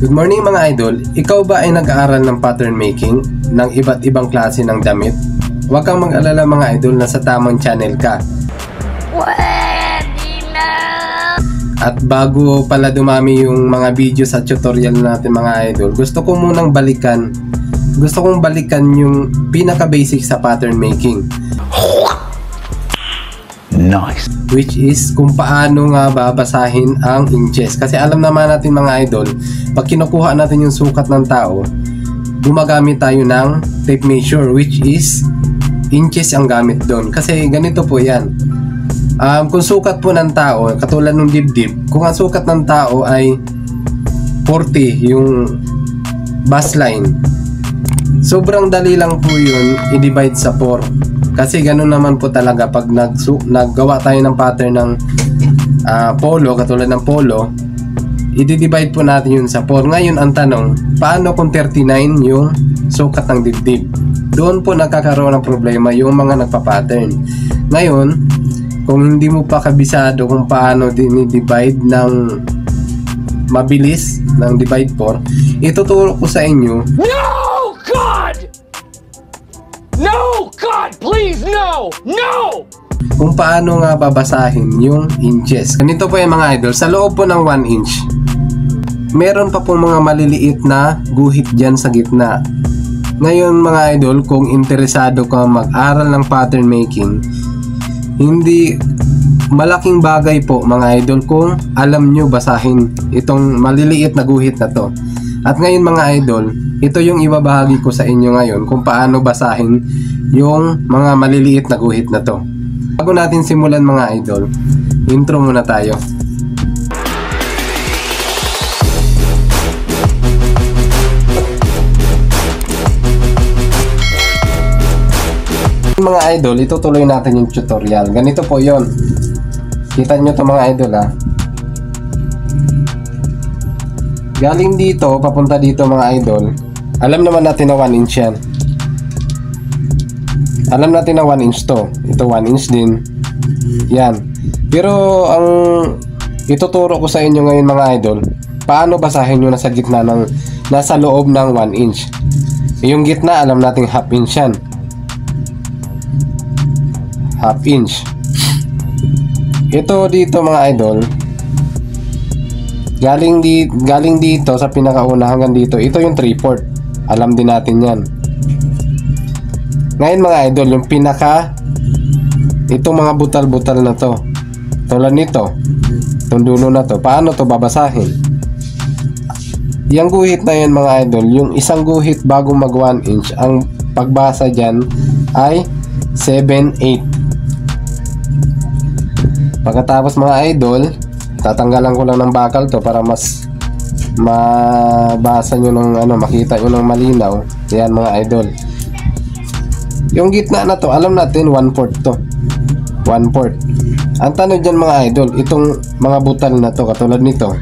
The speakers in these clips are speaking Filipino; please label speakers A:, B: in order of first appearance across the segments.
A: Good morning mga idol, ikaw ba ay nag-aaral ng pattern making ng iba't ibang klase ng damit? Huwag kang mag-alala mga idol, nasa tamang channel ka. At bago pala dumami yung mga videos at tutorial natin mga idol, gusto kong balikan yung pinaka-basic sa pattern making.
B: Nice.
A: Which is kung paano nga babasahin ang inches. Kasi alam naman natin mga idol, pag kinukuha natin yung sukat ng tao, gumagamit tayo ng tape measure, which is inches ang gamit doon. Kasi ganito po yan. Kung sukat po ng tao, katulad ng dibdib, kung ang sukat ng tao ay 40 yung bust line, sobrang dali lang po yun i-divide sa 4. Kasi ganoon naman po talaga pag naggawa tayo ng pattern ng polo, katulad ng polo, i-divide po natin yun sa 4. Ngayon ang tanong, paano kung 39 yung sukat ng dibdib? Doon po nagkakaroon ng problema yung mga nagpa-pattern. Ngayon, kung hindi mo pa kabisado kung paano dinidivide ng mabilis, ng divide 4, ituturo ko sa inyo.
B: No, God! No, God, please, no! No!
A: Kung paano nga babasahin yung inches. Ganito po yung mga idol, sa loob po ng 1 inch, meron pa pong mga maliliit na guhit dyan sa gitna. Ngayon mga idol, kung interesado ka mag-aral ng pattern making, hindi malaking bagay po mga idol kung alam nyo basahin itong maliliit na guhit na to. At ngayon mga idol, ito yung ibabahagi ko sa inyo ngayon kung paano basahin yung mga maliliit na guhit na to. Bago natin simulan mga idol, intro muna tayo. Mga idol, itutuloy natin yung tutorial. Ganito po yon. Kita nyo to mga idol ha. Galing dito, papunta dito mga idol. Alam naman natin na 1 inch yan. Alam natin na 1 inch to. Ito 1 inch din. Yan. Pero ang ituturo ko sa inyo ngayon mga idol, paano basahin nyo nasa gitna ng, nasa loob ng 1 inch. Yung gitna, alam nating half inch yan. Half inch. Ito dito mga idol, galing dito sa pinakauna hanggang dito, ito yung 3/4. Alam din natin yan. Ngayon mga idol, yung pinaka, itong mga butal-butal na to, tulad nito, itong dulo na to, paano to babasahin? Yung guhit na yan mga idol, yung isang guhit bago mag 1 inch, ang pagbasa dyan ay 7/8. Pagkatapos mga idol, tatanggalan ko lang ng bakal to para mas mabasa nyo ng makita nyo ng malinaw. Yan mga idol. Yung gitna na to, alam natin 1/4 to. 1/4. Ang tanong dyan mga idol, itong mga butal na to, katulad nito.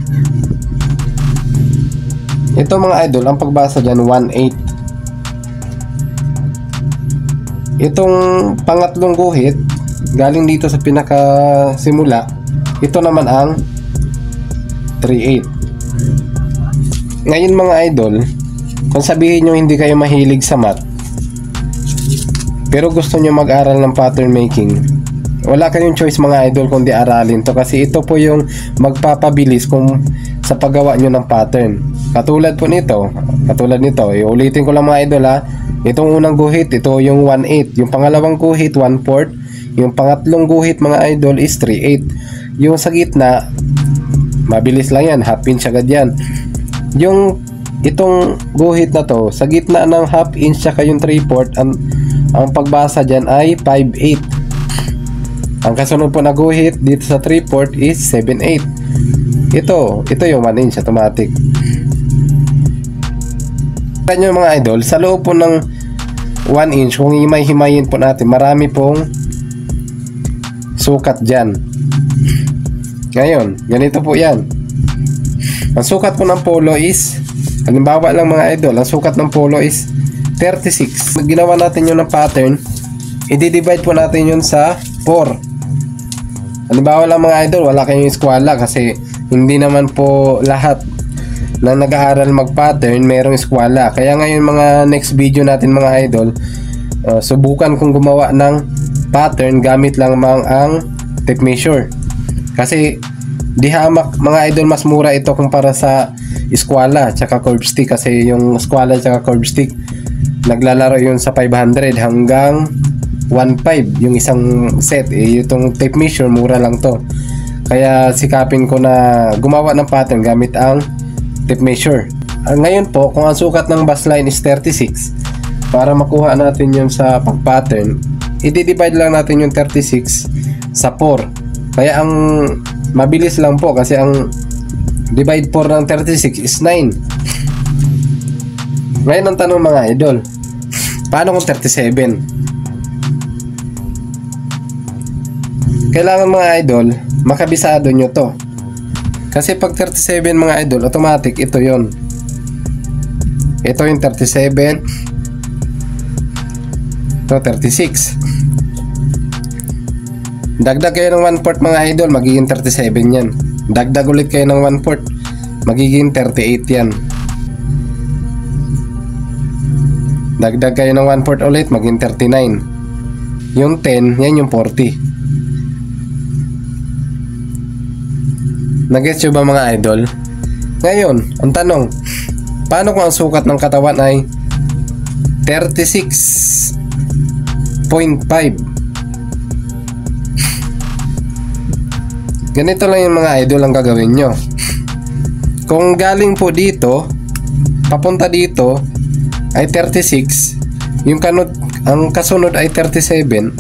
A: Ito mga idol, ang pagbasa dyan 1/8. Itong pangatlong guhit, galing dito sa pinaka simula, ito naman ang 3/8. Ngayon mga idol, kung sabihin nyo hindi kayo mahilig sa math, pero gusto nyo mag-aral ng pattern making, wala kayong choice mga idol kundi aralin to, kasi ito po yung magpapabilis kung sa paggawa nyo ng pattern. Katulad nito, ulitin ko lang mga idol ha. Itong unang guhit, ito yung 1/8. Yung pangalawang guhit, 1/4. Yung pangatlong guhit mga idol is 3/8. Yung sa gitna, mabilis lang yan, half inch agad yan. Yung itong guhit na to, sa gitna ng half inch tsaka yung 3/4, ang pagbasa dyan ay 5/8. Ang kasunod po na guhit dito sa 3/4 is 7/8. Ito yung 1 inch automatic. Kaya nyo mga idol, sa loob po ng 1 inch, kung himay-himayin po natin, marami pong sukat dyan. Ngayon, ganito po yan. Ang sukat po ng polo is, halimbawa lang mga idol, ang sukat ng polo is 36. Ginawa natin yun ng pattern, i-divide po natin yun sa 4. Halimbawa lang mga idol, wala kayong eskwela kasi hindi naman po lahat na nag-aaral mag-pattern, merong eskwela. Kaya ngayon mga next video natin mga idol, subukan kong gumawa ng pattern gamit lang ang tape measure. Kasi di hamak mga idol, mas mura ito kumpara sa eskwela tsaka curve stick. Kasi yung eskwela tsaka curve stick, naglalaro yun sa 500 hanggang 1.5 yung isang set. Itong tape measure mura lang to. Kaya sikapin ko na gumawa ng pattern gamit ang tape measure. Ngayon po, kung ang sukat ng bus line is 36, para makuha natin yun sa pag-pattern, i-divide lang natin yung 36 sa 4. Kaya ang mabilis lang po, kasi ang divide 4 ng 36 is 9. Ngayon ang tanong mga idol, paano kung 37? Kailangan mga idol, makabisado nyo to. Kasi pag 37 mga idol, automatic ito yon. Ito yung 37. Ito 36. Dagdag kayo ng 1/4 mga idol, magiging 37 yan. Dagdag ulit kayo ng 1/4, magiging 38 yan. Dagdag kayo ng 1/4 ulit, magiging 39. Yung 10, yan yung 40. Nag-gets nyo ba mga idol? Ngayon, ang tanong, paano kung ang sukat ng katawan ay 36.5? Ganito lang yung mga idol ang gagawin nyo. Kung galing po dito, papunta dito ay 36, ang kasunod ay 37,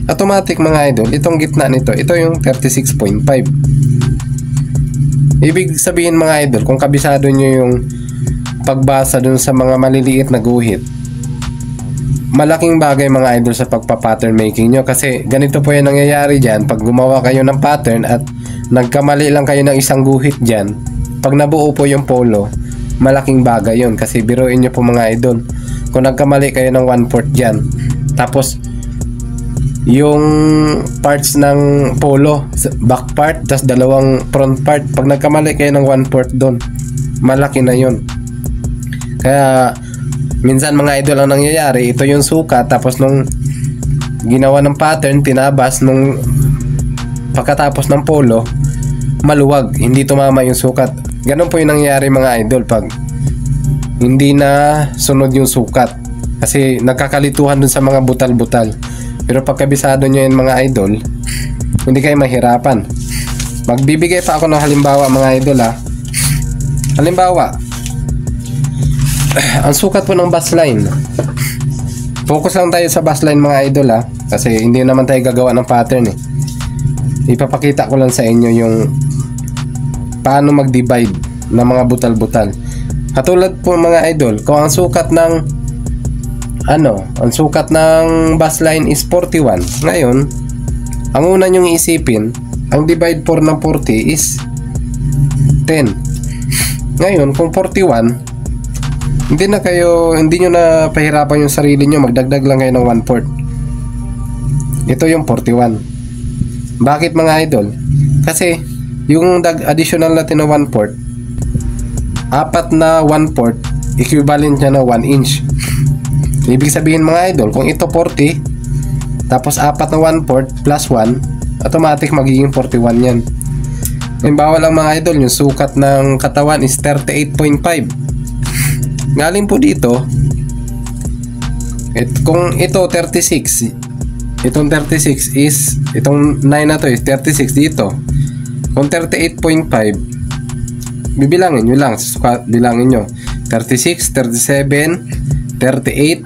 A: automatic mga idol, itong gitna nito, ito yung 36.5. Ibig sabihin mga idol, kung kabisado nyo yung pagbasa dun sa mga maliliit na guhit, malaking bagay mga idol sa pagpa-pattern making nyo. Kasi ganito po yung nangyayari dyan, pag gumawa kayo ng pattern at nagkamali lang kayo ng isang guhit dyan, pag nabuo po yung polo, malaking bagay yun. Kasi biruin nyo po mga idol, kung nagkamali kayo ng 1/4 dyan, tapos yung parts ng polo, back part, tas dalawang front part, pag nagkamali kayo ng 1/4 doon, malaki na yun. Kaya minsan mga idol ang nangyayari, ito yung sukat, tapos nung ginawa ng pattern, tinabas nung pagkatapos ng polo, maluwag, hindi tumama yung sukat. Ganun po yung nangyayari mga idol pag hindi na sunod yung sukat, kasi nagkakalituhan dun sa mga butal-butal. Pero pagkabisado nyo yung mga idol, hindi kayo mahirapan. Magbibigay pa ako ng halimbawa mga idol ha. Halimbawa, ang sukat po ng bus line. Focus lang tayo sa bus line mga idol ha, kasi hindi naman tayo gagawa ng pattern eh. Ipapakita ko lang sa inyo yung paano mag-divide ng mga butal-butal. Katulad po mga idol, kung ang sukat ng ang sukat ng bus line is 41. Ngayon, ang una nyong isipin, ang divide 4 ng 40 is 10. Ngayon, kung 41, hindi nyo na pahirapan yung sarili nyo, magdagdag lang kayo ng 1/4. Ito yung 41. Bakit mga idol? Kasi yung additional natin na 1/4, 4 na 1/4, equivalent niya na 1 inch. Ibig sabihin mga idol, kung ito 40, tapos 4 na 1/4 plus 1, automatic magiging 41 yan. Halimbawa lang mga idol, yung sukat ng katawan is 38.5. Galing po dito, kung ito 36, itong 36 is, itong 9 na to is 36 dito. Kung 38.5, bibilangin nyo lang, bilangin nyo, 36, 37, 38,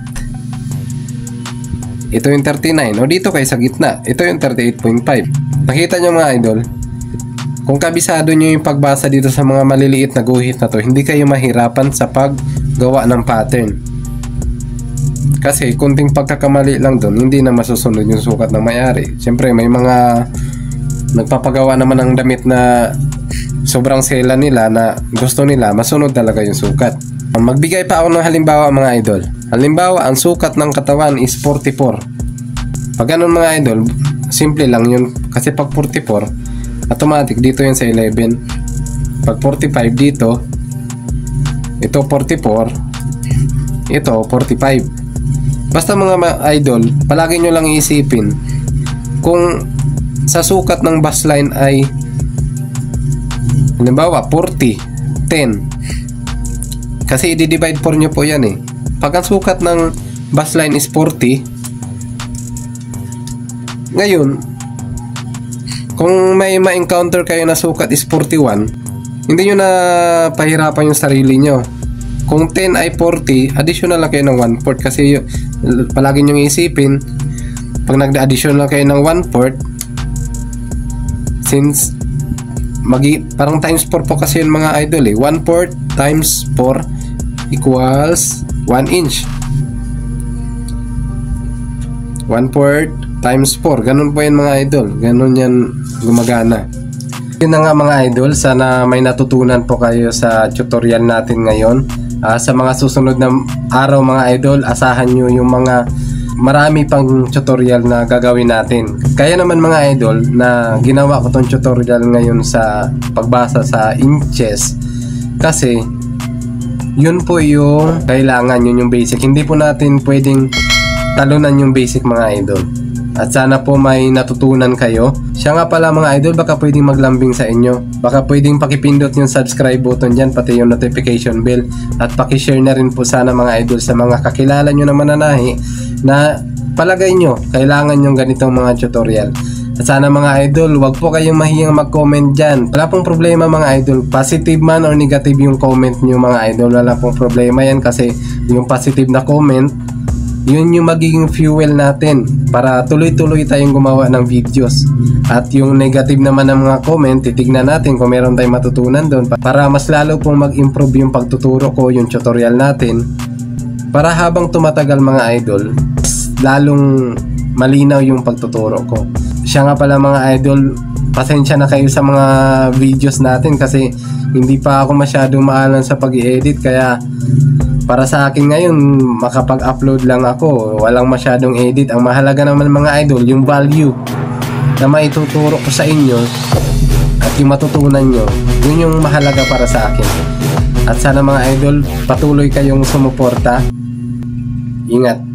A: ito yung 39, o dito kayo sa gitna, ito yung 38.5. Nakita nyo mga idol, kung kabisado nyo yung pagbasa dito sa mga maliliit na guhit na to, hindi kayo mahirapan sa paggawa ng pattern. Kasi kunting pagkakamali lang doon, hindi na masusunod yung sukat ng may-ari. Siyempre may mga nagpapagawa naman ng damit na sobrang sela nila, na gusto nila masunod talaga yung sukat. Magbigay pa ako ng halimbawa mga idol. Halimbawa, ang sukat ng katawan is 44. Pag ganun mga idol, simple lang yun. Kasi pag 44, automatic dito yun sa 11. Pag 45 dito, Ito 44. Ito 45. Basta mga idol, palagi nyo lang iisipin kung sa sukat ng bus line ay halimbawa 40, 10. Kasi i-divide 4 nyo po yan eh. Pag ang sukat ng bus line is 40, ngayon kung may ma-encounter kayo na sukat is 41, hindi nyo na pahirapan yung sarili nyo. Kung 10 ay 40, additional lang kayo ng 1/4 kasi palagi nyo isipin pag nag-additional kayo ng 1/4, since parang times 4 po kasi yun mga idol eh. 1/4 times 4 equals 1 inch. 1/4 times 4, ganun po yun mga idol. Ganun yan gumagana. Yun na nga mga idol, sana may natutunan po kayo sa tutorial natin ngayon. Sa mga susunod na araw mga idol, asahan nyo yung mga marami pang tutorial na gagawin natin. Kaya naman mga idol na ginawa ko tong tutorial ngayon sa pagbasa sa inches kasi yun po yung kailangan, yun yung basic. Hindi po natin pwedeng talunan yung basic mga idol. At sana po may natutunan kayo. Siya nga pala mga idol, baka pwedeng maglambing sa inyo. Baka pwedeng pakipindot yung subscribe button dyan, pati yung notification bell. At pakishare na rin po sana mga idol sa mga kakilala nyo na mananahi na palagay nyo, kailangan yung ganitong mga tutorial. At sana mga idol, wag po kayong mahiyang mag-comment dyan. Wala pong problema mga idol, positive man or negative yung comment nyo mga idol. Wala pong problema yan kasi yung positive na comment, yun yung magiging fuel natin para tuloy-tuloy tayong gumawa ng videos. At yung negative naman ng mga comment, titignan natin kung meron tayong matutunan doon para mas lalo pong mag-improve yung pagtuturo ko, yung tutorial natin, para habang tumatagal mga idol, lalong malinaw yung pagtuturo ko. Siya nga pala mga idol, pasensya na kayo sa mga videos natin kasi hindi pa ako masyadong maalam sa pag-i-edit, kaya para sa akin ngayon makapag-upload lang ako, walang masyadong edit. Ang mahalaga naman mga idol, yung value na maituturo ko sa inyo at yung matutunan nyo, yun yung mahalaga para sa akin. At sana mga idol, patuloy kayong sumuporta. Ingat.